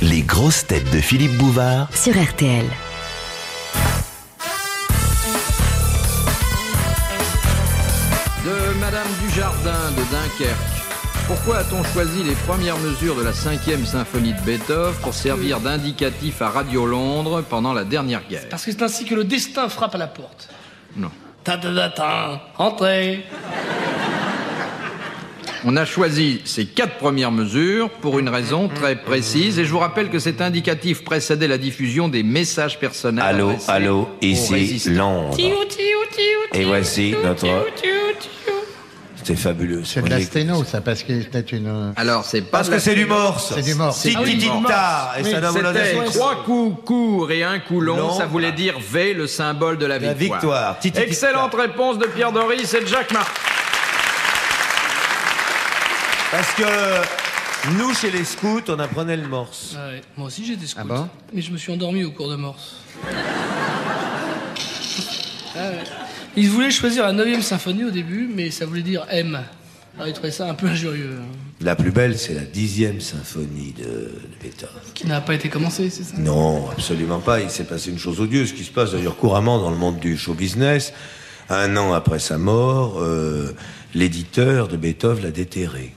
Les grosses têtes de Philippe Bouvard sur RTL. De Madame Dujardin de Dunkerque. Pourquoi a-t-on choisi les premières mesures de la 5e symphonie de Beethoven pour servir d'indicatif à Radio Londres pendant la dernière guerre? Parce que c'est ainsi que le destin frappe à la porte. Non. Ta-ta-ta-ta, entrez. On a choisi ces 4 premières mesures pour une raison très précise. Et je vous rappelle que cet indicatif précédait la diffusion des messages personnels. Allô, allô, aux ici résistants. Londres. Et voici notre... C'était fabuleux. C'est de la sténo, ça, parce que c'était une... Alors, c'est pas Parce que c'est du morse. C'est du morse. Tic-tic-tic-ta. Et ça doit vous donner... C'était 3 coups courts et 1 coup long. Long. Ça voulait dire V, le symbole de la La victoire. victoire. Tic-tic-tic-ta. Excellente réponse de Pierre Doris et de Jacques Martin. Parce que nous, chez les scouts, on apprenait le morse. Ah ouais, moi aussi j'étais scout. Ah bon Mais je me suis endormi au cours de morse. Ah ouais. Ils voulaient choisir la 9e symphonie au début, mais ça voulait dire M. Alors ils trouvaient ça un peu injurieux. La plus belle, c'est la 10e symphonie de Beethoven. Qui n'a pas été commencée, c'est ça? Non, absolument pas. Il s'est passé une chose odieuse, qui se passe d'ailleurs couramment dans le monde du show business. 1 an après sa mort, l'éditeur de Beethoven l'a déterré.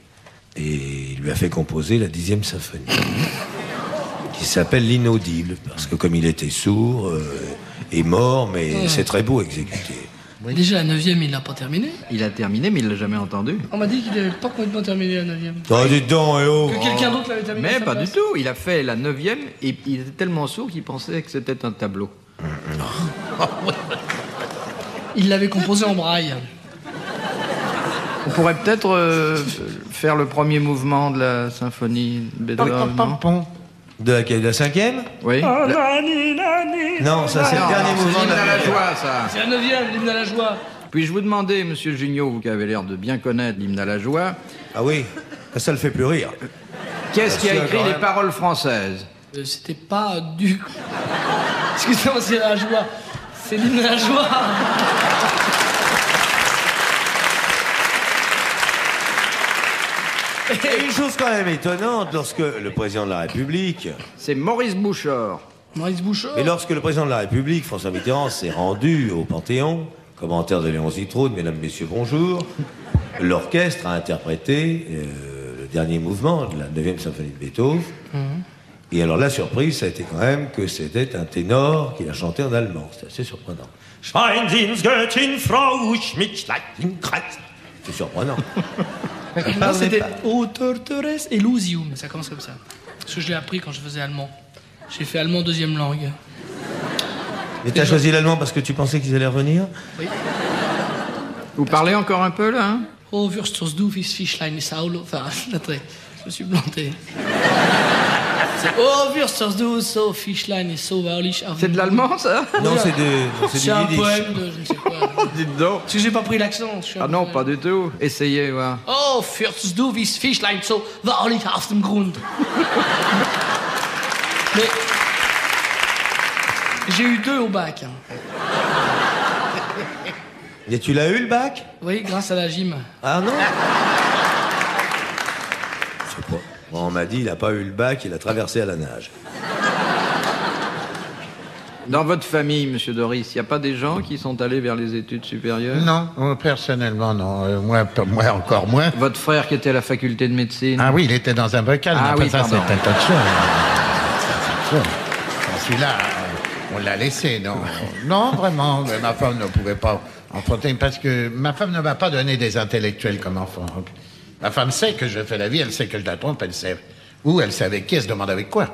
Et il lui a fait composer la 10e symphonie, qui s'appelle l'inaudible, parce que comme il était sourd, est mort, mais c'est très beau exécuté. Déjà la 9e, il l'a pas terminée. Il a terminé, mais il l'a jamais entendu. On m'a dit qu'il n'avait pas complètement terminé la 9e. Oh, dites donc, eh oh. Que quelqu'un d'autre l'avait terminée. Mais pas du tout. Il a fait la 9e et il était tellement sourd qu'il pensait que c'était un tableau. Il l'avait composé en braille. On pourrait peut-être faire le premier mouvement de la symphonie de Beethoven, non? De laquelle? De la 5e? Oui. Non, ça c'est le dernier mouvement de L'hymne à la la... joie, ça. C'est la 9e, l'hymne à la joie. Puis-je vous demander, monsieur Junio, vous qui avez l'air de bien connaître l'hymne à la joie, Ah oui, ça le fait plus rire. qu'est-ce qui a Bien sûr, écrit quand les même. paroles françaises? C'était pas du... Excusez-moi, c'est la joie. C'est l'hymne à la joie. Et une chose quand même étonnante, lorsque le président de la République... C'est Maurice Bouchard. Maurice Bouchard. Mais lorsque le président de la République, François Mitterrand, s'est rendu au Panthéon, commentaire de Léon Zitrone, mesdames, messieurs, bonjour, l'orchestre a interprété le dernier mouvement de la 9e symphonie de Beethoven. Et alors la surprise, ça a été quand même que c'était un ténor qui l'a chanté en allemand. C'était assez surprenant. C'est surprenant. Non, c'était O Tortores Elusium. Ça commence comme ça. Parce que je l'ai appris quand je faisais allemand. J'ai fait allemand 2e langue. Et t'as choisi l'allemand parce que tu pensais qu'ils allaient revenir? Oui. Vous parlez encore un peu, là, hein? Oh, Würsters du vis Fischlein Saulo. Enfin, attendez, je me suis planté. C'est Oh, Würsters du so Fischlein so wahrlich. C'est de l'allemand, ça? Non, c'est du C'est un yiddish. poème de je ne sais quoi. Dites donc. Parce que j'ai pas pris l'accent. je suis un Ah non, peu- pas du tout. Essayez, voir. Oh, Würsters du vis Fischlein so wahrlich auf dem Grund. Mais j'ai eu 2 au bac. Hein. Et tu l'as eu le bac? Oui, grâce à la gym. Ah non? Je sais pas. Bon, on m'a dit, il n'a pas eu le bac, il a traversé à la nage. Dans votre famille, monsieur Doris, il n'y a pas des gens qui sont allés vers les études supérieures? Non, personnellement, non. Moi encore moins. Votre frère qui était à la faculté de médecine? Ah oui, il était dans un bocal, Ah mais oui, ça, c'est pardon. un tas de choses. Celui-là, on l'a laissé, non. Non, vraiment, mais ma femme ne pouvait pas enfanter, parce que ma femme ne m'a pas donné des intellectuels comme enfant. Ma femme sait que je fais la vie, elle sait que je la trompe, elle sait où, elle sait avec qui, elle se demande avec quoi.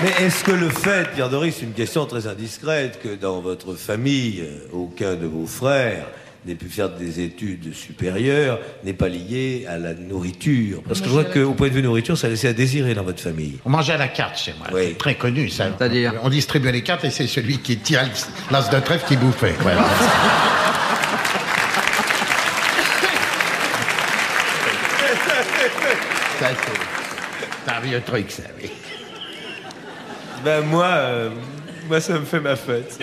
Mais est-ce que le fait, Pierre Doris, une question très indiscrète, que dans votre famille, aucun de vos frères n'ait pu faire des études supérieures, n'est pas lié à la nourriture? Parce que je vois qu'au point de vue nourriture, ça laissait à désirer dans votre famille. On mangeait à la carte chez moi, Oui. c'est très connu, ça. C'est-à-dire? On distribuait les cartes et c'est celui qui tirait l'as de trèfle qui bouffait. Voilà. Ça, c'est un vieux truc, ça, oui. Ben moi, ça me fait ma fête.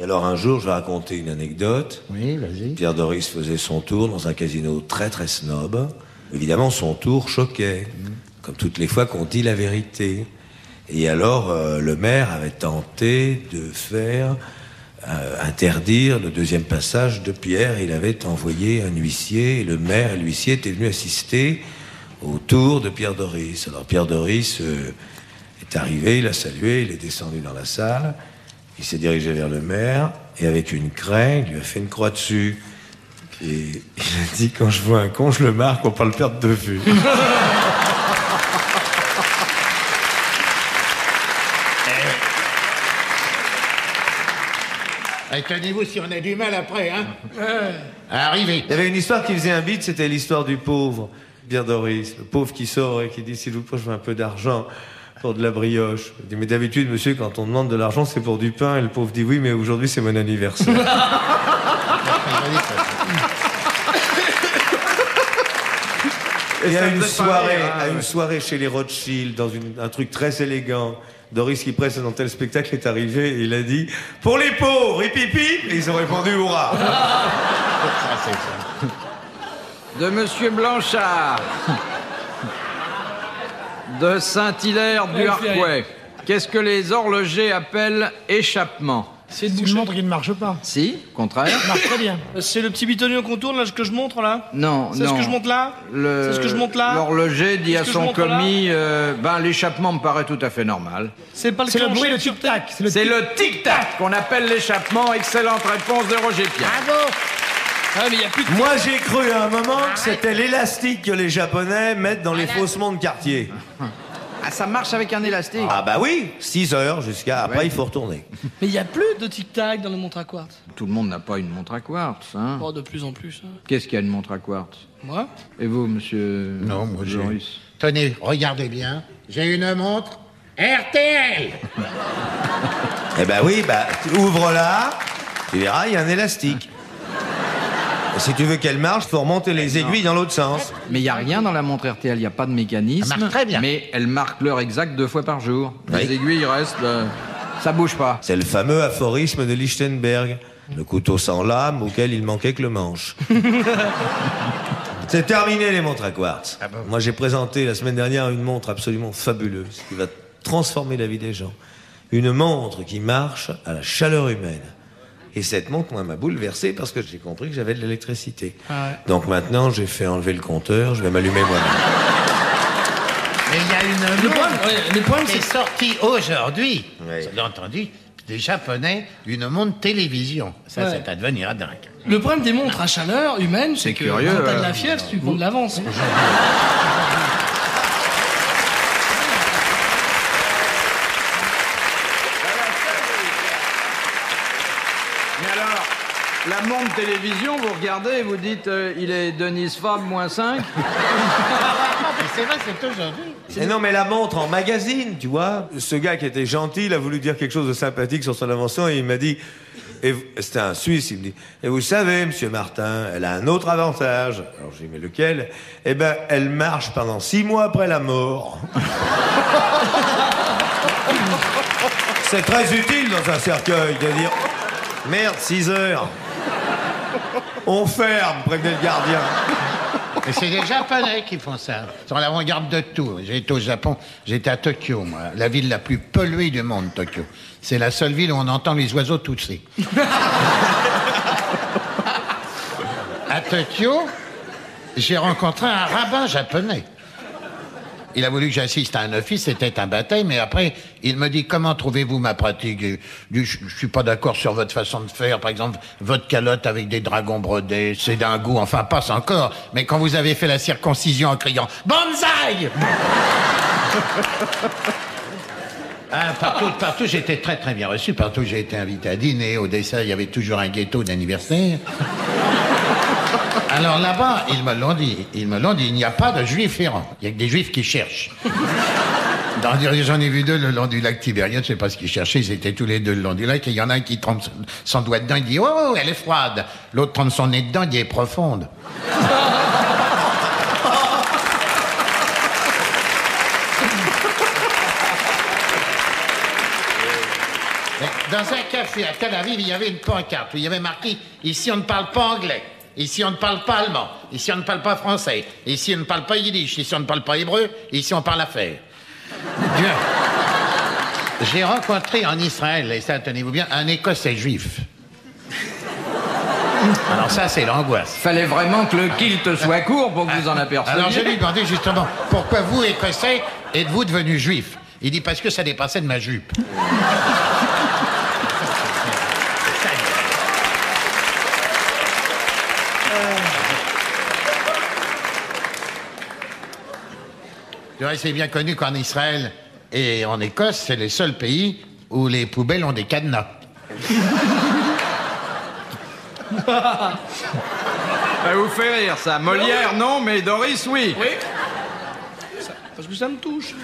Et alors un jour, je vais raconter une anecdote. Oui, vas-y. Pierre Doris faisait son tour dans un casino très très snob. Évidemment, son tour choquait, comme toutes les fois qu'on dit la vérité. Et alors, le maire avait tenté de faire interdire le deuxième passage de Pierre. Il avait envoyé un huissier, et le maire et l'huissier étaient venus assister au tour de Pierre Doris. Alors Pierre Doris est arrivé, il a salué, il est descendu dans la salle, il s'est dirigé vers le maire, et avec une craie, il lui a fait une croix dessus. Et il a dit, quand je vois un con, je le marque pour pas le perdre de vue. Et tenez-vous si on a du mal après, hein. Arrivez. Il y avait une histoire qui faisait un bide, c'était l'histoire du pauvre, Pierre Doris. Le pauvre qui sort et qui dit, s'il vous plaît, je veux un peu d'argent pour de la brioche. Il dit, mais d'habitude, monsieur, quand on demande de l'argent, c'est pour du pain. Et le pauvre dit, oui, mais aujourd'hui, c'est mon anniversaire. Et à une soirée chez les Rothschild, dans un truc très élégant, Doris qui presse un tel spectacle est arrivé et il a dit « Pour les pauvres, hip hip hip !» Et ils ont répondu « Hurrah !» De Monsieur Blanchard, de Saint-Hilaire du Harcouët. Qu'est-ce que les horlogers appellent échappement? C'est une montre qui ne marche pas. Si, contraire. Marche très bien. C'est le petit bitonnier qu'on tourne là, ce que je montre là. Non, C'est non. ce que je monte là. C'est ce que je monte là. L'horloger dit à Ce que son je montre là. commis, l'échappement me paraît tout à fait normal. C'est pas le C'est le clencher bruit, le sur tic-tac. C'est le tic-tac qu'on appelle l'échappement. Excellente réponse de Roger Pierre. Ah, mais il y a plus de. Moi, j'ai cru à un moment que c'était l'élastique que les Japonais mettent dans les faussements de quartier. Ah, ça marche avec un élastique. Ah bah oui, 6 heures jusqu'à... Après, il faut retourner. Mais il y a plus de tic-tac dans les montres à quartz. Tout le monde n'a pas une montre à quartz, hein. Oh, de plus en plus. Hein. Qu'est-ce qu'il y a une montre à quartz? Moi. Et vous, monsieur Non, moi j'ai... Joris? Tenez, regardez bien. J'ai une montre RTL. Eh ben oui, ouvre-la, tu verras, il y a un élastique. Et si tu veux qu'elle marche, faut remonter les aiguilles dans l'autre sens. Mais il n'y a rien dans la montre RTL, il n'y a pas de mécanisme. Elle marche très bien. Mais elle marque l'heure exacte 2 fois par jour. Oui. Les aiguilles restent... ça bouge pas. C'est le fameux aphorisme de Lichtenberg. Le couteau sans lame auquel il manquait que le manche. C'est terminé les montres à quartz. Ah bon. Moi j'ai présenté la semaine dernière une montre absolument fabuleuse qui va transformer la vie des gens. Une montre qui marche à la chaleur humaine. Et cette montre, moi, m'a bouleversé parce que j'ai compris que j'avais de l'électricité. Ah ouais. Donc maintenant, j'ai fait enlever le compteur, je vais m'allumer moi-même. Mais il y a une Le problème, qui est c'est sortie aujourd'hui. Oui. Vous avez entendu des Japonais, une montre télévision. Ça, Ouais. c'est à devenir à dingue. le problème des montres à chaleur humaine, c'est que curieux, quand t'as de la fièvre, tu prends de l'avance. Mais alors, la montre télévision, vous regardez et vous dites, il est Denise Fab, moins 5. Mais c'est vrai, c'est aujourd'hui. Et non, mais la montre en magazine, tu vois. Ce gars qui était gentil, il a voulu dire quelque chose de sympathique sur son invention et il m'a dit, c'était un Suisse, il me dit, et vous savez, monsieur Martin, elle a un autre avantage. Alors j'ai dit, mais lequel? Eh ben, elle marche pendant 6 mois après la mort. C'est très utile dans un cercueil de dire, merde, 6 heures. On ferme, prévenez le gardien. Mais c'est les Japonais qui font ça. Ils sont à l'avant-garde de tout. J'ai été au Japon, j'étais à Tokyo, moi. La ville la plus polluée du monde, Tokyo. C'est la seule ville où on entend les oiseaux tousser. À Tokyo, j'ai rencontré un rabbin japonais. Il a voulu que j'assiste à un office, c'était un baptême, mais après, il me dit, comment trouvez-vous ma pratique? Je suis pas d'accord sur votre façon de faire, par exemple, votre calotte avec des dragons brodés, c'est d'un goût, enfin, passe encore, mais quand vous avez fait la circoncision en criant, Banzai! Ah, partout, j'étais très très bien reçu, partout j'ai été invité à dîner, au dessert, il y avait toujours un gâteau d'anniversaire. Alors là-bas, ils me l'ont dit, il n'y a pas de juifs errants. Il n'y a que des juifs qui cherchent. J'en ai vu 2 le long du lac Tibériade, je ne sais pas ce qu'ils cherchaient, ils étaient tous les 2 le long du lac, et il y en a un qui trempe son doigt dedans, il dit « Oh, elle est froide !» L'autre trempe son nez dedans, il dit « Elle est profonde !» Mais un café à Tel Aviv, il y avait une pancarte où il y avait marqué « Ici, on ne parle pas anglais. Ici, on ne parle pas allemand. Ici, on ne parle pas français. Ici, on ne parle pas yiddish. Ici, on ne parle pas hébreu. Ici, on parle affaires. » J'ai rencontré en Israël, et ça, tenez-vous bien, un Écossais juif. Alors ça, c'est l'angoisse. Fallait vraiment que le kilt soit court pour que vous en aperceviez. Alors je lui ai demandé justement, pourquoi vous, Écossais, êtes-vous devenu juif? Il dit, parce que ça dépassait de ma jupe. Tu vois, c'est bien connu qu'en Israël et en Écosse, c'est les seuls pays où les poubelles ont des cadenas. Ça vous fait rire, ça. Molière, non, mais Doris, oui. Oui. Parce que ça me touche.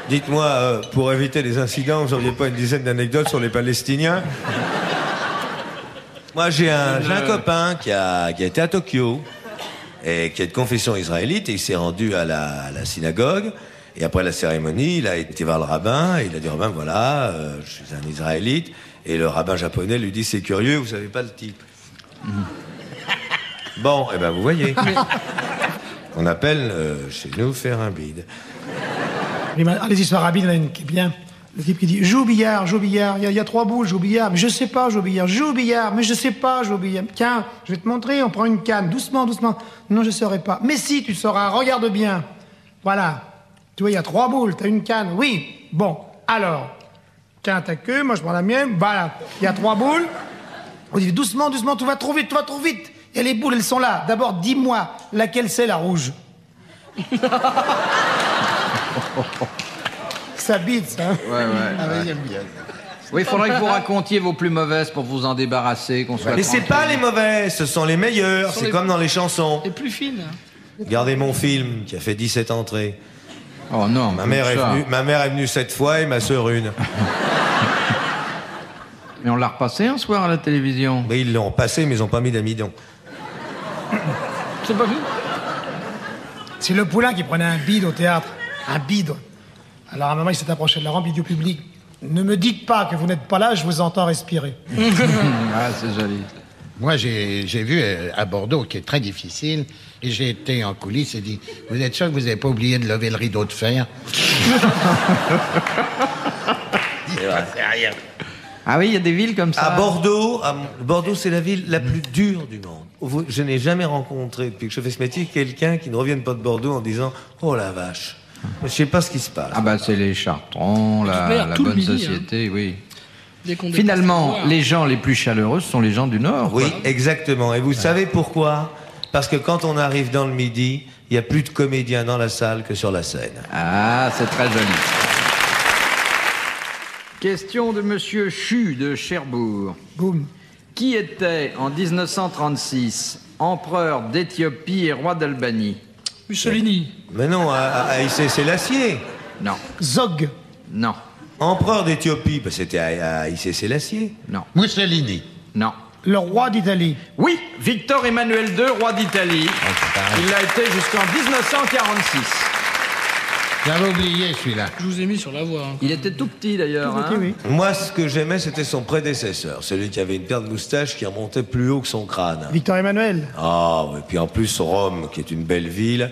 Dites-moi, pour éviter les incidents, vous n'auriez pas une dizaine d'anecdotes sur les Palestiniens? Moi, j'ai un copain qui a été à Tokyo et qui est de confession israélite et il s'est rendu à la synagogue. Et après la cérémonie, il a été voir le rabbin et il a dit « Rabbin, voilà, je suis un Israélite. » Et le rabbin japonais lui dit « C'est curieux, vous savez pas le type. » Bon, eh ben vous voyez. On appelle chez nous faire un bide. Les histoires rapides, il y en a une qui est bien. Le type qui dit « Joue au billard, joue au billard. Il y a 3 boules, joue au billard. Mais je sais pas jouer au billard. Joue au billard, mais je sais pas jouer au billard. Tiens, je vais te montrer, on prend une canne. Doucement, doucement. Non, je saurais pas. Mais si, tu sauras. Regarde bien. Voilà. Tu vois, il y a 3 boules, t'as une canne. Oui. Bon, alors. Tiens, ta queue, moi je prends la mienne. Voilà. Il y a 3 boules. On dit doucement, doucement, tu vas trop vite, tu vas trop vite. Et les boules, elles sont là. D'abord, dis-moi, laquelle c'est la rouge? Ça bite, ça. Ouais. Ah oui, j'aime bien. Oui, il faudrait que vous racontiez vos plus mauvaises pour vous en débarrasser, qu'on soit Mais c'est pas les mauvaises, ce sont les meilleures. Ce sont C'est les- comme dans les chansons. Les plus fines. Regardez mon film qui a fait 17 entrées. Oh non, Ma mère est venue 7 fois et ma sœur une. Mais on l'a repassé un soir à la télévision. Mais ils l'ont passé, mais ils ont pas mis d'amidon. C'est pas vu? C'est le poulain qui prenait un bide au théâtre. Un bide. Alors à un moment, il s'est approché de la rampe, il dit au public « Ne me dites pas que vous n'êtes pas là, je vous entends respirer. Ah, c'est joli. Moi, j'ai vu à Bordeaux, qui est très difficile, et j'ai été en coulisses et dit, vous êtes sûr que vous n'avez pas oublié de lever le rideau de fer? C'est rien. Ah oui, il y a des villes comme ça. À Bordeaux, Bordeaux, c'est la ville la plus dure du monde. Je n'ai jamais rencontré, depuis que je fais ce métier, quelqu'un qui ne revienne pas de Bordeaux en disant « Oh la vache !» Je sais pas ce qui se passe. Ah bah c'est les chartrons, la tout le bonne midi, société, oui. Dès qu'on Finalement, dépasse le les gens les plus chaleureux sont les gens du Nord. Oui, quoi. exactement. Et vous savez pourquoi? Parce que quand on arrive dans le midi, il n'y a plus de comédiens dans la salle que sur la scène. Ah, c'est très joli. Question de Monsieur Chu de Cherbourg. Boum. Qui était en 1936 empereur d'Éthiopie et roi d'Albanie? Mussolini. Mais non, Haïlé Sélassié. Non, Zog. non, Empereur d'Éthiopie, ben c'était Haïlé Sélassié. non, Mussolini. non. Le roi d'Italie. Oui, Victor Emmanuel II, roi d'Italie. Il l'a été jusqu'en 1946. J'avais oublié celui-là. Je vous ai mis sur la voie. hein. Il était tout petit d'ailleurs. Ok, hein. oui. Moi, ce que j'aimais, c'était son prédécesseur, celui qui avait une paire de moustaches qui remontait plus haut que son crâne. Victor Emmanuel. Ah, et puis en plus, Rome, qui est une belle ville,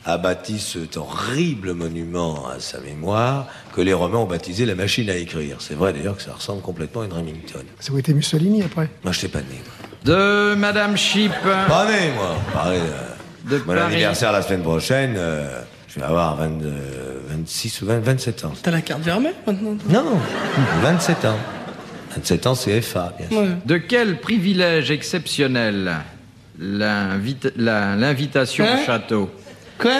a bâti cet horrible monument à sa mémoire que les Romains ont baptisé la machine à écrire. C'est vrai d'ailleurs que ça ressemble complètement à une Remington. C'est où était Mussolini après. Moi, je n'étais pas né. Moi. De Madame Chip. Pas né, moi. Pareil, De mon Paris. anniversaire la semaine prochaine, je vais avoir 26 ou 27 ans. T'as la carte Vermeil maintenant? Non, 27 ans. 27 ans, c'est FA, bien sûr. Ouais. De quel privilège exceptionnel l'invitation Hein au château? Quoi?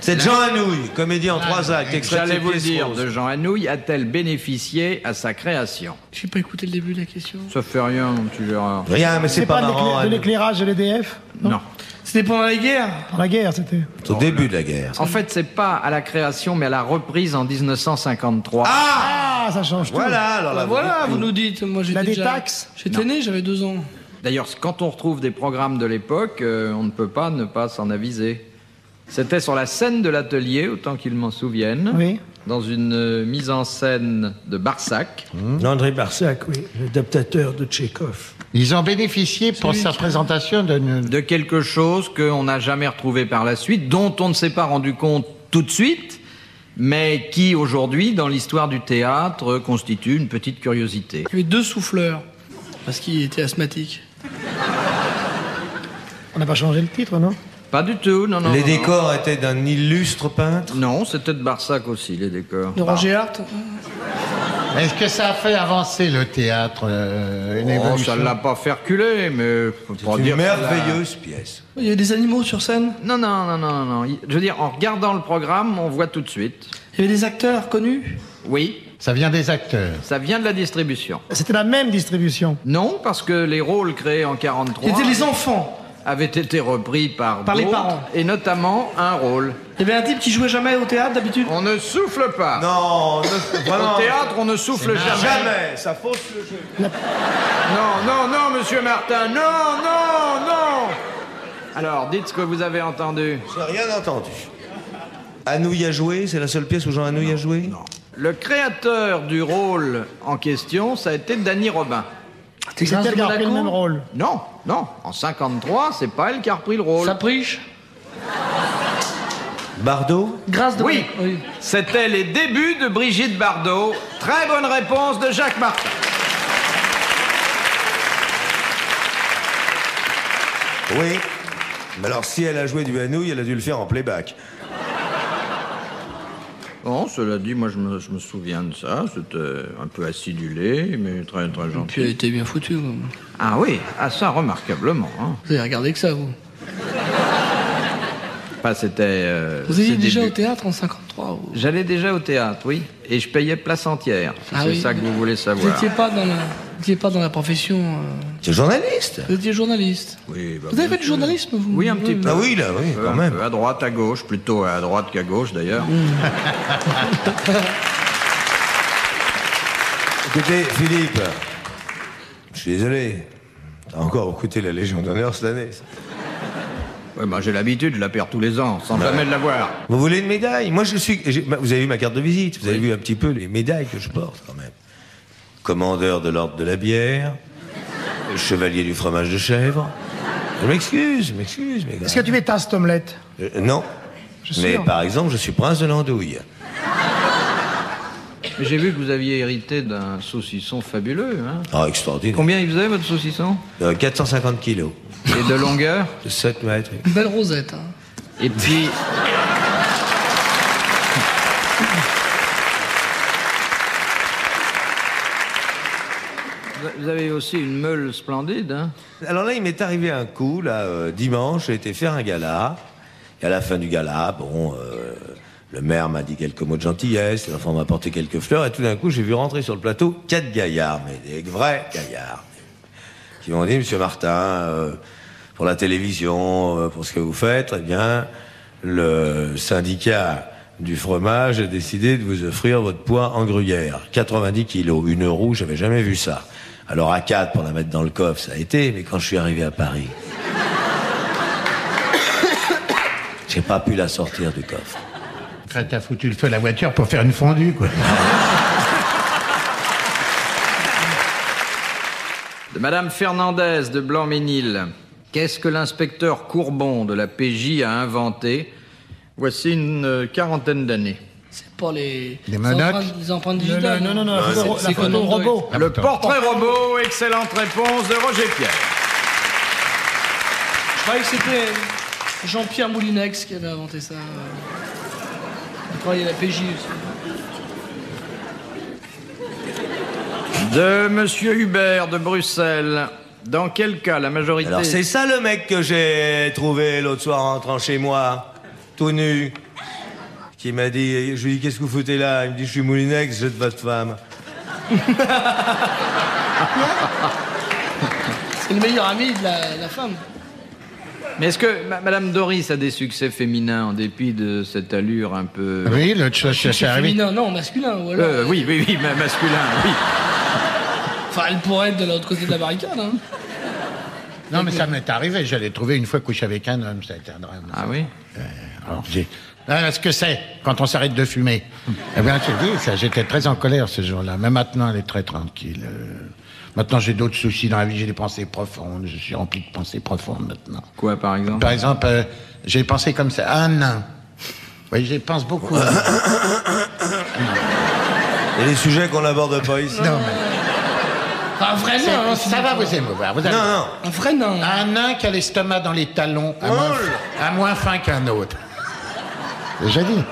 C'est Jean Anouilh, comédie en 3 actes, extrait de J'allais ses vous le pièces dire, roses. de Jean Anouilh a-t-elle bénéficié à sa création? J'ai pas écouté le début de la question. Ça fait rien, tu verras. Rien, mais c'est pas de marrant. de Anouilh. l'éclairage de l'EDF. Non. C'était pendant la guerre. Dans la guerre, c'était. Au début de la guerre. En fait, c'est pas à la création, mais à la reprise en 1953. Ah, ça change tout. Voilà, alors là, Bah voilà, dites vous tout. nous dites. Moi, j'étais La déjà... détaxe. J'étais né, j'avais 2 ans. D'ailleurs, quand on retrouve des programmes de l'époque, on ne peut pas ne pas s'en aviser. C'était sur la scène de l'atelier, autant qu'ils m'en souviennent. Oui. Dans une mise en scène de Barsac. André Barsac, oui, l'adaptateur de Tchekhov. Ils ont bénéficié pour sa présentation de quelque chose qu'on n'a jamais retrouvé par la suite, dont on ne s'est pas rendu compte tout de suite, mais qui aujourd'hui, dans l'histoire du théâtre, constitue une petite curiosité. Il y avait 2 souffleurs, parce qu'il était asthmatique. On n'a pas changé le titre, non? Pas du tout, non, non. Les non, décors non. étaient d'un illustre peintre? Non, c'était de Barsac aussi, les décors. De Roger Hart. Est-ce que ça a fait avancer le théâtre, une Oh, évolution? ça ne l'a pas fait reculer, mais... faut pas C'est dire une que ça l'a- merveilleuse pièce. Il y avait des animaux sur scène. Non, non, non, non, non. Je veux dire, en regardant le programme, on voit tout de suite. Il y avait des acteurs connus. Oui, Ça vient des acteurs. ça vient de la distribution. C'était la même distribution. Non, parce que les rôles créés en 43 C'était les enfants. avaient été repris par les d'autres, parents. et notamment un rôle. Il y avait un type qui jouait jamais au théâtre d'habitude. On ne souffle pas. Non, vraiment. Au théâtre, on ne souffle jamais. Jamais, ça fausse le jeu. Non, non, non, monsieur Martin, non, non, non. Alors, dites ce que vous avez entendu. J'ai rien entendu. Anouilh a joué, c'est la seule pièce où Jean Anouilh a joué? Non. Le créateur du rôle en question, ça a été Dany Robin. C'est Grâce elle de qui a repris le Monaco. même rôle. Non, non, en 53, c'est pas elle qui a repris le rôle. Ça priche. Bardot? Grâce de Oui, oui. c'était les débuts de Brigitte Bardot. Très bonne réponse de Jacques Martin. Oui. Mais alors, si elle a joué du Anouilh, elle a dû le faire en playback. Bon, cela dit, moi je me souviens de ça. C'était un peu acidulé, mais très très Puis gentil. elle était bien foutue. Quoi. Ah oui, ah ça remarquablement. Hein. Vous avez regardé que ça, vous. Pas c'était. Vous étiez ses déjà débuts. au théâtre en 53. Vous J'allais déjà au théâtre, oui, et je payais place entière. Ah C'est oui. ça que vous voulez Vous savoir. n'étiez pas dans la profession. C'est journaliste? Vous étiez journaliste. Oui, bah, Vous avez bien fait du sûr. journalisme, vous? Oui, un petit peu. Ah oui, là, oui, quand Un même. peu à droite, à gauche, plutôt à droite qu'à gauche d'ailleurs. Écoutez, Philippe, je suis désolé. T'as encore écouté la Légion d'honneur cette année. Ça. Ouais, bah, j'ai l'habitude, je la perds tous les ans, sans jamais de la voir. Vous voulez une médaille? Moi, vous avez vu ma carte de visite. Vous avez vu un petit peu les médailles que je porte, quand même. Commandeur de l'ordre de la bière, chevalier du fromage de chèvre. Je m'excuse, mais... Est-ce que tu es tasse omelette? Non. suis Mais sûr. par exemple, je suis prince de l'andouille. Mais j'ai vu que vous aviez hérité d'un saucisson fabuleux. Hein. Ah, extraordinaire. Combien il faisait, votre saucisson? 450 kilos. Et de longueur? 7 mètres. Une belle rosette. Hein. Et puis... Vous avez aussi une meule splendide, hein? Alors là, il m'est arrivé un coup, là, dimanche, j'ai été faire un gala. Et à la fin du gala, bon, le maire m'a dit quelques mots de gentillesse, l'enfant m'a apporté quelques fleurs, et tout d'un coup, j'ai vu rentrer sur le plateau 4 gaillards, mais des vrais gaillards, qui m'ont dit, Monsieur Martin, pour la télévision, pour ce que vous faites, eh bien, le syndicat du fromage a décidé de vous offrir votre poids en gruyère. 90 kilos, 1 euro, j'avais jamais vu ça. Alors à 4 pour la mettre dans le coffre, ça a été, mais quand je suis arrivé à Paris, j'ai pas pu la sortir du coffre. Quand t'as foutu le feu à la voiture pour faire une fondue, quoi. De Madame Fernandez de Blanc-Ménil. Qu'est-ce que l'inspecteur Courbon de la PJ a inventé voici une quarantaine d'années? C'est pas les menottes. les empreintes digitales. Non, la C'est- photo, c'est la photo Conan Doyle. robot. Le portrait robot, excellente réponse de Roger Pierre. Je croyais que c'était Jean-Pierre Moulinex qui avait inventé ça. Il travaillait à la PJ aussi. De Monsieur Hubert de Bruxelles. Dans quel cas la majorité... Alors c'est ça le mec que j'ai trouvé l'autre soir en rentrant chez moi, tout nu, qui m'a dit, je lui ai dit, qu'est-ce que vous foutez là? Il me dit, je suis Moulinex, je de votre femme. C'est le meilleur ami de la femme. Mais est-ce que Madame Doris a des succès féminins en dépit de cette allure un peu... Oui, l'autre chose, c'est arrivé. Féminin, non, masculin. Voilà. Oui, masculin, oui. Enfin, elle pourrait être de l'autre côté de la barricade. Hein. Non, mais ça m'est arrivé. Je l'ai trouvé une fois couché avec un homme. Ça a été un drame. Ah oui? Alors, ce que c'est quand on s'arrête de fumer. Eh bien, je te dis, j'étais très en colère ce jour-là. Mais maintenant, elle est très tranquille. Maintenant, j'ai d'autres soucis dans la vie. J'ai des pensées profondes. Je suis rempli de pensées profondes maintenant. Quoi, par exemple? Par exemple, j'ai pensé comme ça. Un nain. Oui, j'y pense beaucoup. Et les sujets qu'on n'aborde pas ici. Non, mais... Un vrai nain, hein, ça va vous émouvoir. Vous allez... Non. un vrai nain. Un nain qui a l'estomac dans les talons, à moins fin qu'un autre. J'ai dit.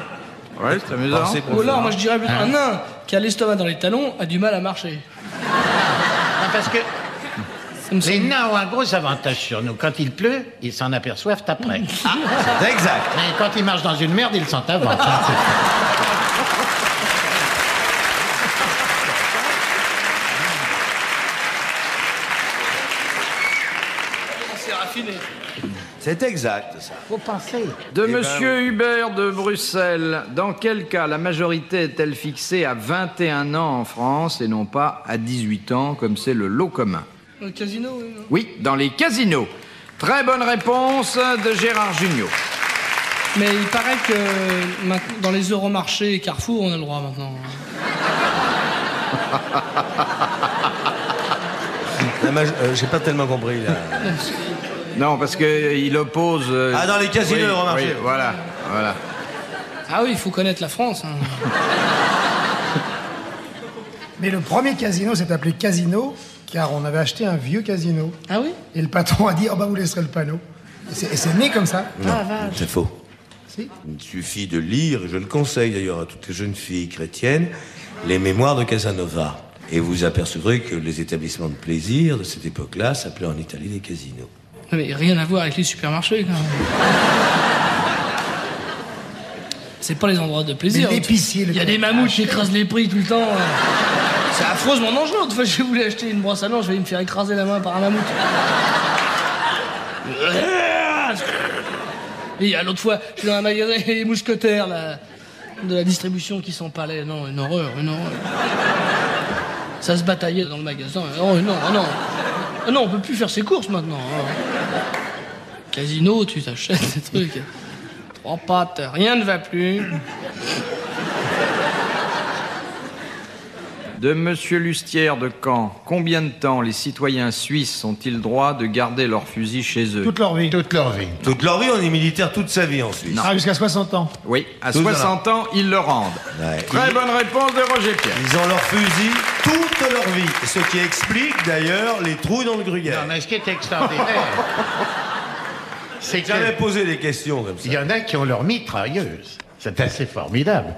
Ouais, c'est amusant. Ou alors, moi je dirais un nain qui a l'estomac dans les talons a du mal à marcher. Non, parce que Ça me les semble- nains ont un gros avantage sur nous. Quand il pleut, ils s'en aperçoivent après. C'est exact. Mais quand ils marchent dans une merde, ils le sentent avant. C'est raffiné. C'est exact, ça. Faut penser. De ben, Monsieur Hubert de Bruxelles, dans quel cas la majorité est-elle fixée à 21 ans en France et non pas à 18 ans comme c'est le lot commun? Le casino, oui, non? Oui, dans les casinos. Très bonne réponse de Gérard Jugnot. Mais il paraît que dans les Euromarchés et Carrefour, on a le droit maintenant. J'ai pas tellement compris, là. Non, parce qu'il oppose... Ah, dans les casinos, oui, le remarché. oui, voilà. Ah oui, il faut connaître la France. Hein. Mais le premier casino s'est appelé Casino, car on avait acheté un vieux casino. Ah oui? Et le patron a dit, oh bah vous laisserez le panneau. Et c'est né comme ça. Non, c'est faux. Si. Il suffit de lire, et je le conseille d'ailleurs à toutes les jeunes filles chrétiennes, les mémoires de Casanova. Et vous apercevrez que les établissements de plaisir de cette époque-là s'appelaient en Italie des casinos. Mais rien à voir avec les supermarchés, quand même. C'est pas les endroits de plaisir. Mais l'épicier, le Il y a des mammouths qui écrasent les prix tout le temps. C'est affreusement dangereux. L'autre fois, je voulais acheter une brosse à dents, je vais me faire écraser la main par un mammouth. Et l'autre fois, je suis dans un magasin, les mousquetaires là, de la distribution qui s'empalaient. Non, une horreur, une horreur. Ça se bataillait dans le magasin. Oh non, oh non. Ah non, on peut plus faire ses courses maintenant. Casino, tu t'achètes des trucs. 3 pattes, rien ne va plus. De Monsieur Lustière de Caen, combien de temps les citoyens suisses ont-ils droit de garder leur fusil chez eux? Toute leur vie. Toute leur vie. Toute leur vie, on est militaire toute sa vie en Suisse. Ah, jusqu'à 60 ans. Oui, à Tous 60 ans, ils le rendent. Ouais. Très bonne réponse de Roger Pierre. Ils ont leur fusil toute leur vie. Ce qui explique d'ailleurs les trous dans le gruyère. Non, mais ce qui est extraordinaire, c'est J'ai jamais que posé des questions comme ça. il y en a qui ont leur mitrailleuse. C'est assez formidable.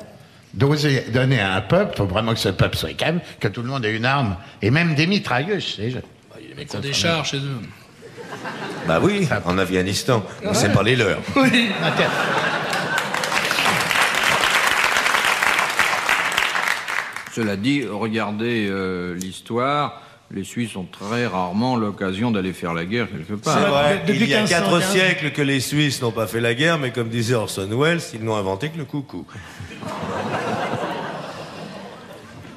D'oser donner à un peuple, faut vraiment que ce peuple soit calme, que tout le monde ait une arme, et même des mitrailleuses, c'est Les mecs ont des chars chez eux. Bah oui, en Afghanistan. Mais c'est pas les leurs. Oui. Cela dit, regardez l'histoire. Les Suisses ont très rarement l'occasion d'aller faire la guerre quelque part. C'est vrai, Depuis il y a 4 1515. siècles que les Suisses n'ont pas fait la guerre, mais comme disait Orson Welles, ils n'ont inventé que le coucou.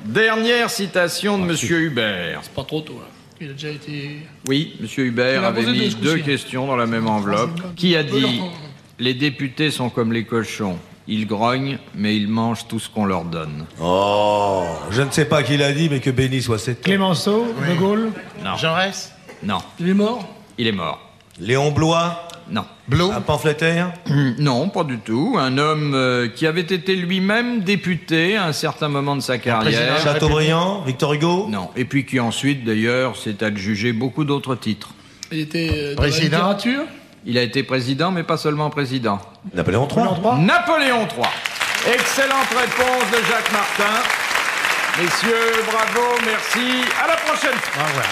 Dernière citation de Monsieur Hubert. C'est pas trop tôt, là. Il a déjà été... Oui, Monsieur Hubert Il a avait posé mis deux, ce 2 coup-ci. questions dans la même enveloppe. Qui a dit « Les députés sont comme les cochons. Ils grognent, mais ils mangent tout ce qu'on leur donne. Oh, je ne sais pas qui l'a dit, mais que béni soit cette terre. Clémenceau, De Gaulle. » Non. Jaurès, Non. Il est mort? Il est mort. Léon Blois, Non. Blum, un pamphlétaire. Non, pas du tout. Un homme qui avait été lui-même député à un certain moment de sa carrière. Chateaubriand, Victor Hugo. Non. Et puis qui ensuite, d'ailleurs, s'est adjugé beaucoup d'autres titres. Il était dans Président. la littérature? Il a été président, mais pas seulement président. Napoléon III. Napoléon III. Excellente réponse de Jacques Martin. Messieurs, bravo, merci. À la prochaine fois. au revoir.